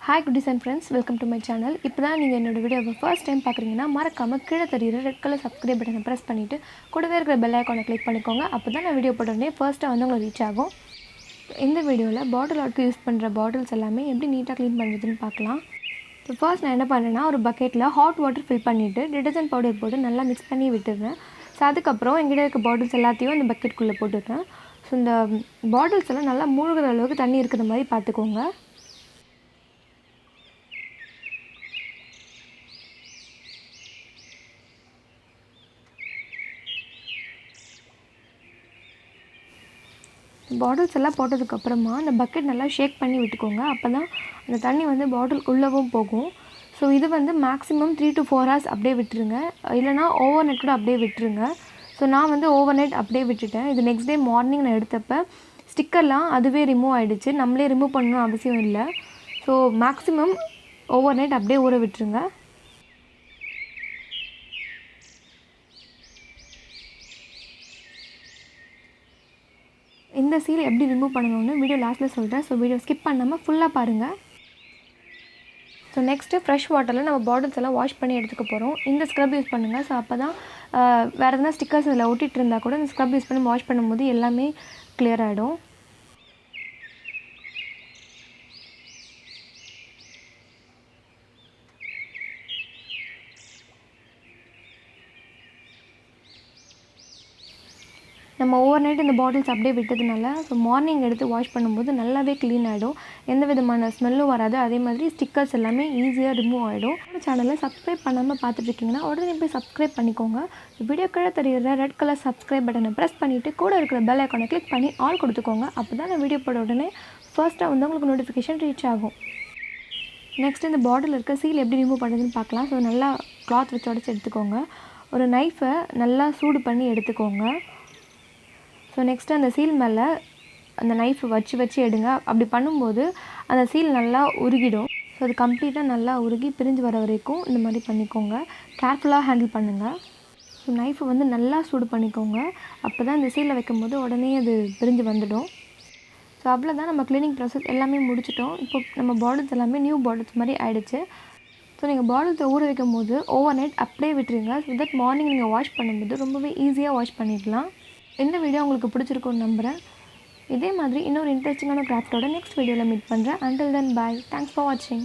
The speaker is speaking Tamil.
Hi goodies and friends, welcome to my channel. இப்போதான் நீங்கள் என்னோட வீடியோவை ஃபர்ஸ்ட் டைம் பார்க்குறீங்கன்னா மறக்காமல் கீழே தெரியுற ரெட் கலர் சப்ஸ்கிரைப் பட்டனை ப்ரெஸ் பண்ணிவிட்டு கூடவே இருக்கிற பெல் ஐக்கானை கிளிக் பண்ணிக்கோங்க. அப்போ தான் நான் வீடியோ போட்டோடனே ஃபர்ஸ்ட்டாக வந்து உங்களுக்கு ரீச் ஆகும். இந்த வீடியோவில் பாட்டில் ஆர்ட்க்கு யூஸ் பண்ணுற பாட்டில்ஸ் எல்லாமே எப்படி நீட்டாக க்ளீன் பண்ணுறதுன்னு பார்க்கலாம். ஸோ ஃபர்ஸ்ட் நான் என்ன பண்ணுறேன்னா ஒரு பக்கெட்டில் ஹாட் வாட்டர் ஃபில் பண்ணிவிட்டு டிடர்ஜென்ட் பவுடர் போட்டு நல்லா மிக்ஸ் பண்ணி விட்டுடுறேன். ஸோ அதுக்கப்புறம் எங்கிட்ட இருக்க பாட்டில்ஸ் எல்லாத்தையும் இந்த பக்கெட்டுக்குள்ளே போட்டுடுறேன். ஸோ இந்த பாட்டில்ஸ் எல்லாம் நல்லா மூழ்கிற அளவுக்கு தண்ணி இருக்கிற மாதிரி பார்த்துக்கோங்க. பாட்டில்ஸ் எல்லாம் போட்டதுக்கப்புறமா அந்த பக்கெட் நல்லா ஷேக் பண்ணி விட்டுக்கோங்க. அப்போ தான் அந்த தண்ணி வந்து பாட்டிலுக்குள்ளவும் போகும். ஸோ இது வந்து மேக்ஸிமம் 3 to 4 hours அப்படியே விட்டுருங்க. இல்லைனா ஓவர் நைட் கூட அப்படியே விட்டுருங்க. ஸோ நான் வந்து ஓவர் நைட் அப்படியே விட்டுட்டேன். இது நெக்ஸ்ட் டே மார்னிங் நான் எடுத்தப்போ ஸ்டிக்கர்லாம் அதுவே ரிமூவ் ஆகிடுச்சு. நம்மளே ரிமூவ் பண்ணணும் அவசியம் இல்லை. ஸோ மேக்ஸிமம் ஓவர் நைட் அப்படியே ஊற விட்டுருங்க. இந்த சீல் எப்படி ரிமூவ் பண்ணணும்னு வீடியோ லாஸ்ட்டில் சொல்கிறேன். ஸோ வீடியோ ஸ்கிப் பண்ணாமல் ஃபுல்லாக பாருங்கள். ஸோ நெக்ஸ்ட்டு ஃப்ரெஷ் வாட்டரில் நம்ம பாட்டில்ஸ் எல்லாம் வாஷ் பண்ணி எடுத்துக்க போகிறோம். இந்த ஸ்க்ரப் யூஸ் பண்ணுங்கள். ஸோ அப்போ தான் வேறு எதனா ஸ்டிக்கர்ஸ் இதில் ஒட்டிகிட்டு இருந்தால் கூட இந்த ஸ்க்ரப் யூஸ் பண்ணி வாஷ் பண்ணும்போது எல்லாமே கிளியர் ஆகிடும். நம்ம ஓவர் நைட் இந்த பாட்டில்ஸ் அப்படியே விட்டதுனால ஸோ மார்னிங் எடுத்து வாஷ் பண்ணும்போது நல்லாவே க்ளீன் ஆகிடும். எந்த விதமான ஸ்மெல்லும் வராது. அதே மாதிரி ஸ்டிக்கர்ஸ் எல்லாமே ஈஸியாக ரிமூவ் ஆகிடும். இந்த சேனலை சப்ஸ்கிரைப் பண்ணாமல் பார்த்துட்ருக்கீங்கன்னா உடனே போய் சப்ஸ்கிரைப் பண்ணிக்கோங்க. வீடியோ கீழே தெரியுற ரெட் கலர் சப்ஸ்கிரைப் பட்டனை ப்ரெஸ் பண்ணிவிட்டு கூட இருக்கிற பெல் ஐக்கானை கிளிக் பண்ணி ஆல் கொடுத்துக்கோங்க. அப்போ தான் நான் வீடியோ போட உடனே ஃபர்ஸ்ட்டாக வந்து உங்களுக்கு நோட்டிஃபிகேஷன் ரீச் ஆகும். நெக்ஸ்ட் இந்த பாட்டில் இருக்க சீல் எப்படி ரிமூவ் பண்ணுறதுன்னு பார்க்கலாம். ஸோ நல்லா கிளாத் வச்சு உடச்சி எடுத்துக்கோங்க. ஒரு நைஃபை நல்லா சூடு பண்ணி எடுத்துக்கோங்க. ஸோ நெக்ஸ்ட்டு அந்த சீல் மேலே அந்த நைஃபை வச்சு எடுங்க. அப்படி பண்ணும்போது அந்த சீல் நல்லா உருகிடும். ஸோ அது கம்ப்ளீட்டாக நல்லா உருகி பிரிஞ்சு வர வரைக்கும் இந்த மாதிரி பண்ணிக்கோங்க. கேர்ஃபுல்லாக ஹேண்டில் பண்ணுங்கள். ஸோ நைஃபை வந்து நல்லா சூடு பண்ணிக்கோங்க. அப்போ தான் இந்த சீலில் வைக்கும்போது உடனே அது பிரிஞ்சு வந்துடும். ஸோ அவ்வளோதான், நம்ம க்ளீனிங் ப்ராசஸ் எல்லாமே முடிச்சிட்டோம். இப்போ நம்ம பாட்டில்ஸ் எல்லாமே நியூ பாட்டில்ஸ் மாதிரி ஆகிடுச்சு. ஸோ நீங்கள் பாட்டில்ஸை ஊற வைக்கும் போது ஓவர் நைட் அப்படியே விட்டுருங்க. ஸோ தட் மார்னிங் நீங்கள் வாஷ் பண்ணும்போது ரொம்பவே ஈஸியாக வாஷ் பண்ணிடலாம். இந்த வீடியோ உங்களுக்கு பிடிச்சிருக்குன்னு நம்புகிறேன். இதே மாதிரி இன்னொரு இன்ட்ரெஸ்டிங்கான கிராஃப்டோட நெக்ஸ்ட் வீடியோவில் மீட் பண்ணுறேன். Until then, bye. Thanks for watching.